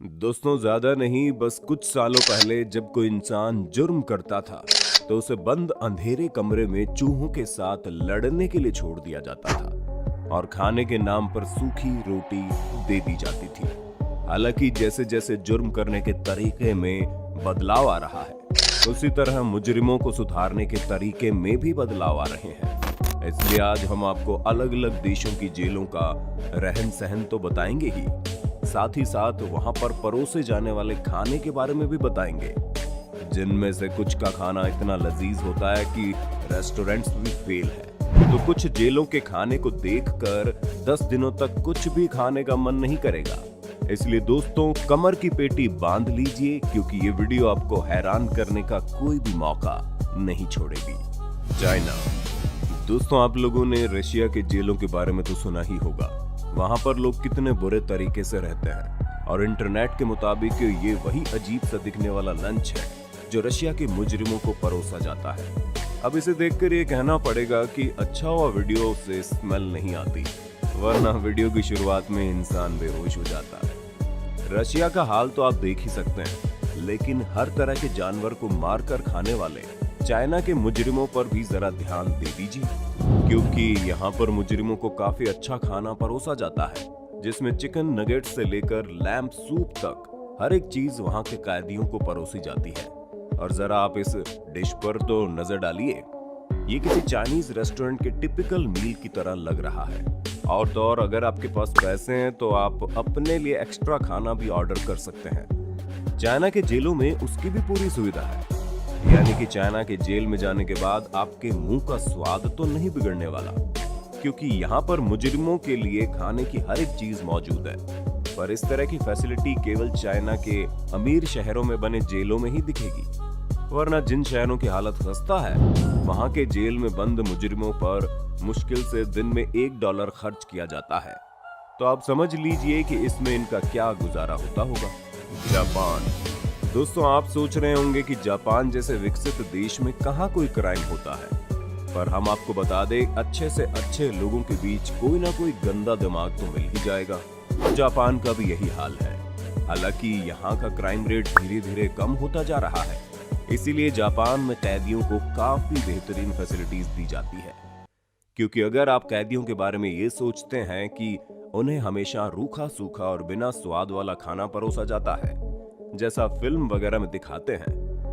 दोस्तों, ज्यादा नहीं, बस कुछ सालों पहले जब कोई इंसान जुर्म करता था तो उसे बंद अंधेरे कमरे में चूहों के साथ लड़ने के लिए छोड़ दिया जाता था और खाने के नाम पर सूखी रोटी दे दी जाती थी। हालांकि जैसे जैसे जुर्म करने के तरीके में बदलाव आ रहा है, उसी तरह मुजरिमों को सुधारने के तरीके में भी बदलाव आ रहे हैं। इसलिए आज हम आपको अलग अलग देशों की जेलों का रहन सहन तो बताएंगे ही, साथ ही साथ वहां पर परोसे जाने वाले खाने के बारे में भी बताएंगे, जिनमें से कुछ का खाना इतना लजीज होता है कि रेस्टोरेंट्स भी फेल है। तो कुछ जेलों के खाने को देखकर 10 दिनों तक कुछ भी खाने का मन नहीं करेगा। इसलिए दोस्तों, कमर की पेटी बांध लीजिए, क्योंकि ये वीडियो आपको हैरान करने का कोई भी मौका नहीं छोड़ेगी। चाइना। दोस्तों, आप लोगों ने रशिया के जेलों के बारे में तो सुना ही होगा। वहां पर लोग कितने बुरे तरीके से रहते हैं और इंटरनेट के मुताबिक ये वही अजीब सा दिखने वाला लंच है जो रशिया के मुजरिमों को परोसा जाता है। अब इसे देखकर ये कहना पड़ेगा कि अच्छा हुआ वीडियो से स्मेल नहीं आती, वरना वीडियो की शुरुआत में इंसान बेहोश हो जाता है। रशिया का हाल तो आप देख ही सकते हैं, लेकिन हर तरह के जानवर को मारकर खाने वाले चाइना के मुजरिमों पर भी जरा ध्यान दे दीजिए, क्योंकि यहाँ पर मुजरिमों को काफी अच्छा खाना परोसा जाता है, जिसमें चिकन नगेट से लेकर लैम्प सूप तक हर एक चीज वहाँ के कैदियों को परोसी जाती है। और जरा आप इस डिश पर तो नजर डालिए, ये किसी चाइनीज रेस्टोरेंट के टिपिकल मील की तरह लग रहा है। और तो और, अगर आपके पास पैसे हैं तो आप अपने लिए एक्स्ट्रा खाना भी ऑर्डर कर सकते हैं। चाइना के जेलों में उसकी भी पूरी सुविधा है, यानी कि चाइना के जेल में जाने के बाद आपके मुंह का स्वाद तो नहीं बिगड़ने वाला, क्योंकि यहाँ पर मुजरिमों के लिए खाने की हर एक चीज मौजूद है। पर इस तरह की फैसिलिटी केवल चाइना के अमीर शहरों में बने जेलों में ही दिखेगी, वरना जिन शहरों की हालत खस्ता है, वहाँ के जेल में बंद मुजरिमों पर मुश्किल से दिन में $1 खर्च किया जाता है। तो आप समझ लीजिए कि इसमें इनका क्या गुजारा होता होगा। जापान। दोस्तों, आप सोच रहे होंगे कि जापान जैसे विकसित देश में कहाँ कोई क्राइम होता है, पर हम आपको बता दें, अच्छे से अच्छे लोगों के बीच कोई ना कोई गंदा दिमाग तो मिल ही जाएगा। जापान का भी यही हाल है। हालांकि यहाँ का क्राइम रेट धीरे धीरे कम होता जा रहा है, इसीलिए जापान में कैदियों को काफी बेहतरीन फैसिलिटीज दी जाती है। क्योंकि अगर आप कैदियों के बारे में ये सोचते हैं कि उन्हें हमेशा रूखा सूखा और बिना स्वाद वाला खाना परोसा जाता है, जैसा फिल्म वगैरह में दिखाते हैं,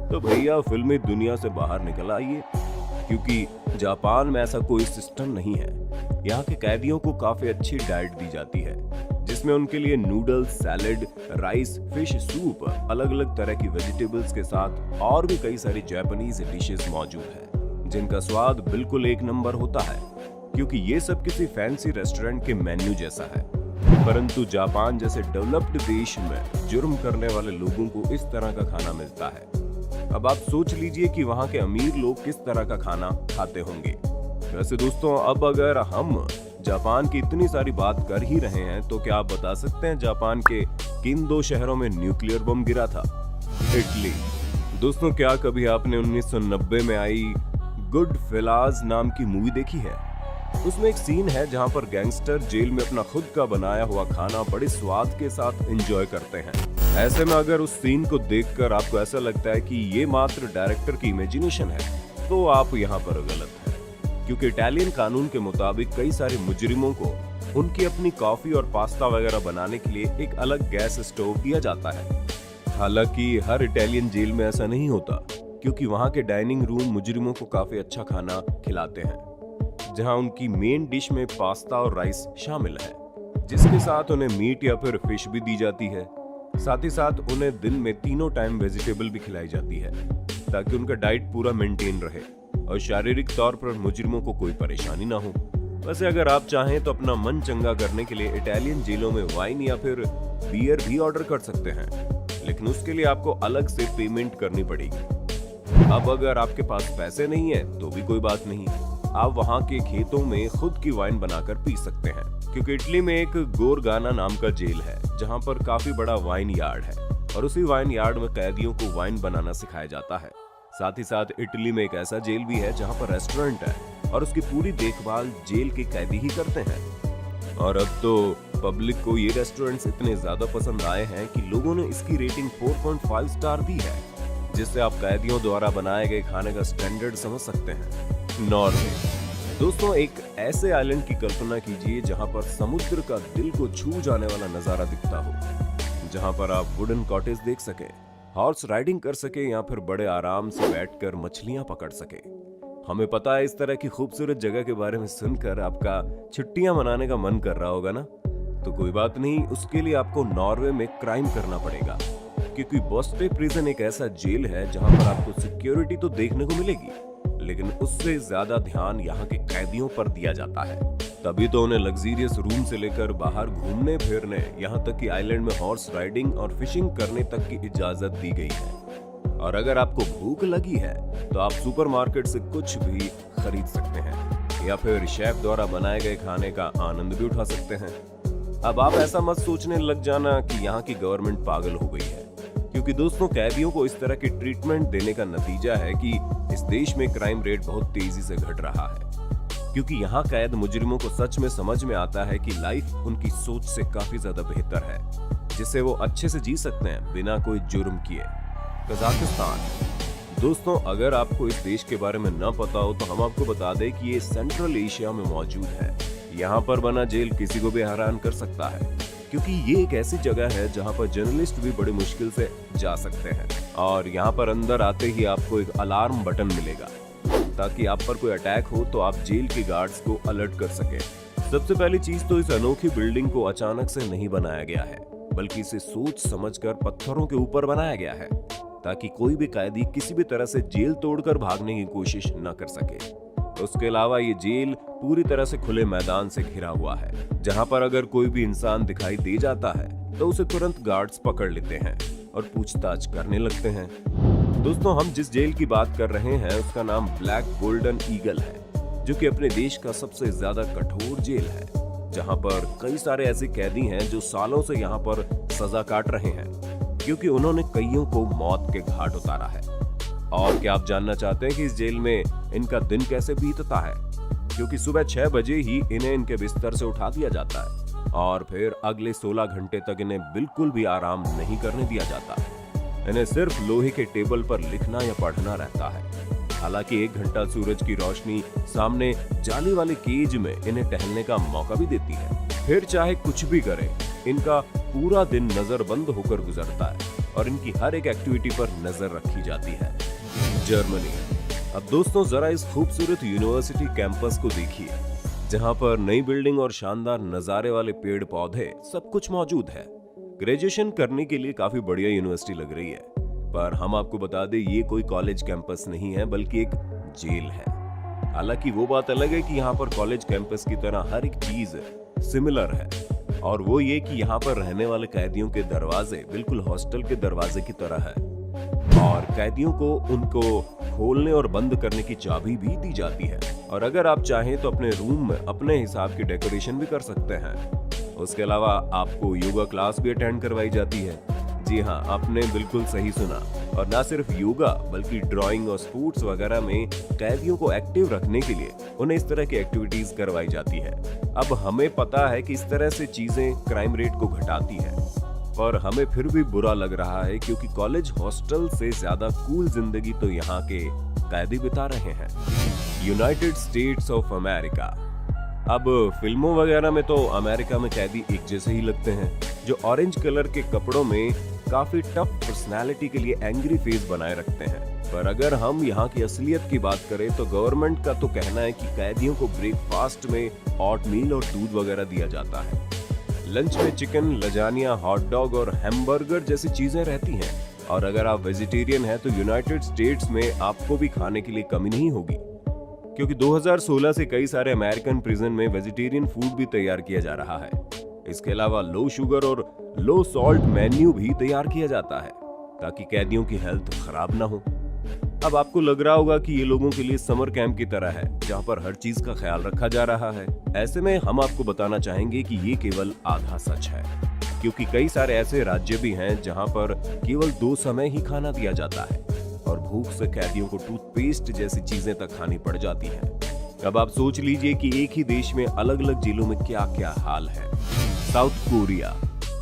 तो भैया फिल्मी दुनिया से बाहर निकल आइए, क्योंकि जापान में ऐसा कोई सिस्टम नहीं है। यहाँ के कैदियों को काफी अच्छी डाइट दी जाती है, जिसमें उनके लिए noodles, salad, rice, fish soup, अलग अलग तरह की वेजिटेबल्स के साथ और भी कई सारी जापानीज डिशेस मौजूद है, जिनका स्वाद बिल्कुल एक नंबर होता है, क्योंकि ये सब किसी फैंसी रेस्टोरेंट के मेन्यू जैसा है। परंतु जापान जैसे डेवलप्ड देश में जुर्म करने वाले लोगों को इस तरह का खाना मिलता है। अब आप सोच लीजिए कि वहाँ के अमीर लोग किस तरह का खाना खाते होंगे। वैसे दोस्तों, अब अगर हम जापान की इतनी सारी बात कर ही रहे हैं, तो क्या आप बता सकते हैं जापान के किन 2 शहरों में न्यूक्लियर बम गिरा था? इटली। दोस्तों, क्या कभी आपने 1990 में आई गुड फेलाज नाम की मूवी देखी है? उसमें एक सीन है जहां पर गैंगस्टर जेल में अपना खुद का बनाया हुआ खाना बड़े स्वाद के साथ एंजॉय करते हैं। ऐसे में अगर उस सीन को देखकर आपको ऐसा लगता है कि ये मात्र डायरेक्टर की इमेजिनेशन है, तो आप यहाँ पर गलत हैं, क्योंकि इटालियन कानून के मुताबिक कई सारे मुजरिमों को उनकी अपनी कॉफी और पास्ता वगैरह बनाने के लिए एक अलग गैस स्टोव दिया जाता है। हालांकि हर इटालियन जेल में ऐसा नहीं होता, क्योंकि वहाँ के डाइनिंग रूम मुजरिमों को काफी अच्छा खाना खिलाते हैं, जहां उनकी मेन डिश में पास्ता और राइस शामिल है, जिसके साथ उन्हें मीट या फिर फिश भी दी जाती है। साथ ही साथ उन्हें दिन में 3 टाइम वेजिटेबल भी खिलाई जाती है, ताकि उनका डाइट पूरा मेंटेन रहे और शारीरिक तौर पर मुजरिमों को कोई परेशानी ना हो। वैसे अगर आप चाहें तो अपना मन चंगा करने के लिए इटालियन जेलों में वाइन या फिर बियर भी ऑर्डर कर सकते हैं, लेकिन उसके लिए आपको अलग से पेमेंट करनी पड़ेगी। अब अगर आपके पास पैसे नहीं है तो भी कोई बात नहीं, आप वहाँ के खेतों में खुद की वाइन बनाकर पी सकते हैं, क्योंकि इटली में एक गोरगाना नाम का जेल है, जहाँ पर काफी बड़ा वाइन यार्ड है, और उसी वाइन यार्ड में कैदियों को वाइन बनाना सिखाया जाता है। साथ ही साथ इटली में एक ऐसा जेल भी है जहाँ पर रेस्टोरेंट है, और उसकी पूरी देखभाल जेल के कैदी ही करते हैं। और अब तो पब्लिक को ये रेस्टोरेंट्स इतने ज्यादा पसंद आए हैं कि लोगों ने इसकी रेटिंग 4.5 स्टार दी है, जिससे आप कैदियों द्वारा बनाए गए खाने का स्टैंडर्ड समझ सकते हैं। नॉर्वे दोस्तों, एक ऐसे आइलैंड की कल्पना कीजिए जहां पर समुद्र का दिल को छू जाने वाला नजारा दिखता हो, जहां पर आप वुडन कॉटेज देख सके, हॉर्स राइडिंग कर सके या फिर बड़े आराम से बैठकर मछलियां पकड़ सके। हमें पता है इस तरह की खूबसूरत जगह के बारे में सुनकर आपका छुट्टियां मनाने का मन कर रहा होगा ना? तो कोई बात नहीं, उसके लिए आपको नॉर्वे में क्राइम करना पड़ेगा, क्योंकि बोस्टे प्रिजन एक ऐसा जेल है जहां पर आपको सिक्योरिटी तो देखने को मिलेगी, लेकिन उससे ज्यादा ध्यान यहाँ के कैदियों पर दिया जाता है। तभी तो उन्हें लग्जरियस रूम से लेकर बाहर घूमने फिरने, यहाँ तक कि आइलैंड में हॉर्स राइडिंग और फिशिंग करने तक की इजाजत दी गई है। और अगर आपको भूख लगी है तो आप सुपरमार्केट से कुछ भी खरीद सकते हैं या फिर शेफ द्वारा बनाए गए खाने का आनंद भी उठा सकते हैं। अब आप ऐसा मत सोचने लग जाना कि यहाँ की गवर्नमेंट पागल हो गई है, क्योंकि दोस्तों कैदियों को इस तरह की ट्रीटमेंट देने का नतीजा है कि इस देश में क्राइम रेट बहुत तेजी से घट रहा है, क्योंकि यहाँ कैद मुजरिमों को सच में समझ में आता है कि लाइफ उनकी सोच से काफी ज्यादा बेहतर है, जिससे वो अच्छे से जी सकते हैं बिना कोई जुर्म किए। कजाकिस्तान दोस्तों, अगर आपको इस देश के बारे में न पता हो तो हम आपको बता दें कि ये सेंट्रल एशिया में मौजूद है। यहाँ पर बना जेल किसी को भी हैरान कर सकता है, क्योंकि ये एक ऐसी जगह है जहाँ पर जर्नलिस्ट भी बड़ी मुश्किल से जा सकते हैं। और यहाँ पर अंदर आते ही आपको एक अलार्म बटन मिलेगा, ताकि आप पर कोई अटैक हो तो आप जेल के गार्ड्स को अलर्ट कर सके। सबसे पहली चीज तो इस अनोखी बिल्डिंग को अचानक से नहीं बनाया गया है, बल्कि इसे सोच समझकर पत्थरों के ऊपर बनाया गया है, ताकि कोई भी कैदी किसी भी तरह से जेल तोड़कर भागने की कोशिश न कर सके। उसके अलावा ये जेल पूरी तरह से खुले मैदान से घिरा हुआ है, जहां पर अगर कोई भी इंसान दिखाई दे जाता है तो उसे तुरंत गार्ड्स पकड़ लेते हैं और पूछताछ करने लगते हैं। दोस्तों, हम जिस जेल की बात कर रहे हैं उसका नाम ब्लैक गोल्डन ईगल है, जो कि अपने देश का सबसे ज्यादा कठोर जेल है, जहां पर कई सारे ऐसे कैदी हैं जो सालों से यहाँ पर सजा काट रहे हैं, क्योंकि उन्होंने कईयों को मौत के घाट उतारा है। और क्या आप जानना चाहते हैं कि इस जेल में इनका दिन कैसे बीतता है? क्योंकि सुबह 6 बजे ही इन्हें इनके बिस्तर से उठा दिया जाता है और फिर अगले 16 घंटे तक इन्हें बिल्कुल भी आराम नहीं करने दिया जाता। इन्हें सिर्फ लोहे के टेबल पर लिखना या पढ़ना रहता है। हालांकि 1 घंटा सूरज की रोशनी सामने जाली वाले केज में इन्हें टहलने का मौका भी देती है। फिर चाहे कुछ भी करें, इनका पूरा दिन नजरबंद होकर गुजरता है और इनकी हर एक एक्टिविटी पर नजर रखी जाती है। जर्मनी। अब दोस्तों, जरा इस खूबसूरत यूनिवर्सिटी कैंपस को देखिए, जहां पर नई बिल्डिंग और शानदार नजारे वाले पेड़ पौधे सब कुछ मौजूद है। ग्रेजुएशन करने के लिए काफी बढ़िया यूनिवर्सिटी लग रही है, पर हम आपको बता दें ये कोई कॉलेज कैंपस नहीं है, बल्कि एक जेल है। हालांकि वो बात अलग है कि यहाँ पर कॉलेज कैंपस की तरह हर एक चीज सिमिलर है, और वो ये कि यहाँ पर रहने वाले कैदियों के दरवाजे बिल्कुल हॉस्टल के दरवाजे की तरह है, और कैदियों को उनको खोलने और बंद करने की चाबी भी दी जाती है। और अगर आप चाहें तो अपने रूम में अपने हिसाब की डेकोरेशन भी कर सकते हैं। उसके अलावा आपको योगा क्लास भी अटेंड करवाई जाती है। जी हाँ, आपने बिल्कुल सही सुना। और ना सिर्फ योगा बल्कि ड्राइंग और स्पोर्ट्स वगैरह में कैदियों को एक्टिव रखने के लिए उन्हें इस तरह की एक्टिविटीज करवाई जाती है। अब हमें पता है कि इस तरह से चीजें क्राइम रेट को घटाती है, पर हमें फिर भी बुरा लग रहा है क्योंकि कॉलेज हॉस्टल से ज्यादा कूल जिंदगी तो यहाँ के कैदी बिता रहे हैं। United states of America. अब फिल्मों वगैरह में तो अमेरिका में कैदी एक जैसे ही लगते हैं, जो ऑरेंज कलर के कपड़ों में काफी टफ पर्सनालिटी के लिए एंग्री फेस बनाए रखते हैं। पर अगर हम यहाँ की असलियत की बात करें तो गवर्नमेंट का तो कहना है कि कैदियों को ब्रेकफास्ट में ऑटमील और दूध वगैरह दिया जाता है। लंच में चिकन, लजानिया, हॉट डॉग और हैमबर्गर जैसी चीजें रहती हैं। और अगर आप वेजिटेरियन हैं तो यूनाइटेड स्टेट्स में आपको भी खाने के लिए कमी नहीं होगी, क्योंकि 2016 से कई सारे अमेरिकन प्रिजन में वेजिटेरियन फूड भी तैयार किया जा रहा है। इसके अलावा लो शुगर और लो सॉल्ट मेन्यू भी तैयार किया जाता है, ताकि कैदियों की हेल्थ खराब ना हो। अब आपको लग रहा होगा कि ये लोगों के लिए समर कैंप की तरह है, जहाँ पर हर चीज का ख्याल रखा जा रहा है। ऐसे में हम आपको बताना चाहेंगे कि ये केवल आधा सच है, क्योंकि कई सारे ऐसे राज्य भी हैं जहाँ पर केवल 2 समय ही खाना दिया जाता है और भूख से कैदियों को टूथपेस्ट जैसी चीजें तक खानी पड़ जाती हैं। अब आप सोच लीजिए कि एक ही देश में अलग अलग जेलों में क्या क्या हाल है। South Korea.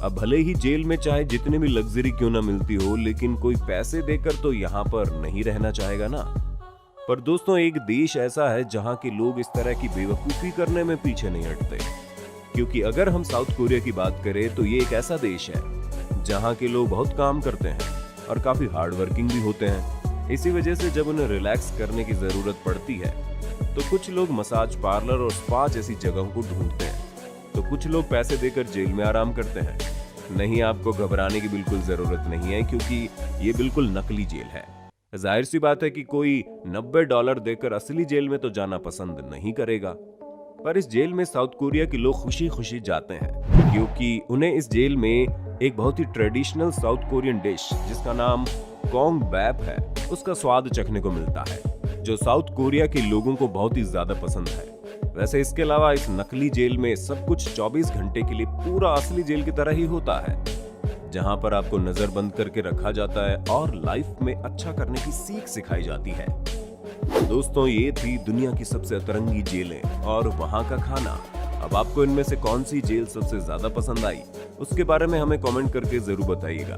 अब भले ही जेल में चाहे जितने भी लग्जरी क्यों ना मिलती हो, लेकिन कोई पैसे देकर तो यहाँ पर नहीं रहना चाहेगा ना। पर दोस्तों, एक देश ऐसा है जहाँ के लोग इस तरह की बेवकूफी करने में पीछे नहीं हटते। क्योंकि अगर हम साउथ कोरिया की बात करें तो ये एक ऐसा देश है जहाँ के लोग बहुत काम करते हैं और काफी हार्ड वर्किंग भी होते हैं। इसी वजह से जब उन्हें रिलैक्स करने की जरूरत पड़ती है तो कुछ लोग मसाज पार्लर और स्पा जैसी जगहों को ढूंढते हैं, तो कुछ लोग पैसे देकर जेल में आराम करते हैं। नहीं, आपको घबराने की बिल्कुल जरूरत नहीं है, क्योंकि ये बिल्कुल नकली जेल है। जाहिर सी बात है कि कोई $90 देकर असली जेल में तो जाना पसंद नहीं करेगा। पर इस जेल में साउथ कोरिया के लोग खुशी खुशी जाते हैं, क्योंकि उन्हें इस जेल में एक बहुत ही ट्रेडिशनल साउथ कोरियन डिश जिसका नाम कोंग बैप है, उसका स्वाद चखने को मिलता है, जो साउथ कोरिया के लोगों को बहुत ही ज्यादा पसंद है। वैसे इसके अलावा इस नकली जेल में सब कुछ 24 घंटे के लिए पूरा असली जेल की तरह ही होता है, जहां पर आपको नजर बंद करके रखा जाता है और लाइफ में अच्छा करने की सीख सिखाई जाती है। दोस्तों, ये थी दुनिया की सबसे अतरंगी जेलें और वहां का खाना। अब आपको इनमें से कौन सी जेल सबसे ज्यादा पसंद आई, उसके बारे में हमें कमेंट करके जरूर बताइएगा।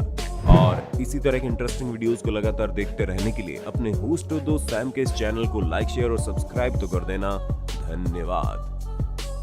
और इसी तरह के इंटरेस्टिंग वीडियोस को लगातार देखते रहने के लिए अपने होस्ट और दोस्त सैम के इस चैनल को लाइक, शेयर और सब्सक्राइब तो कर देना। धन्यवाद।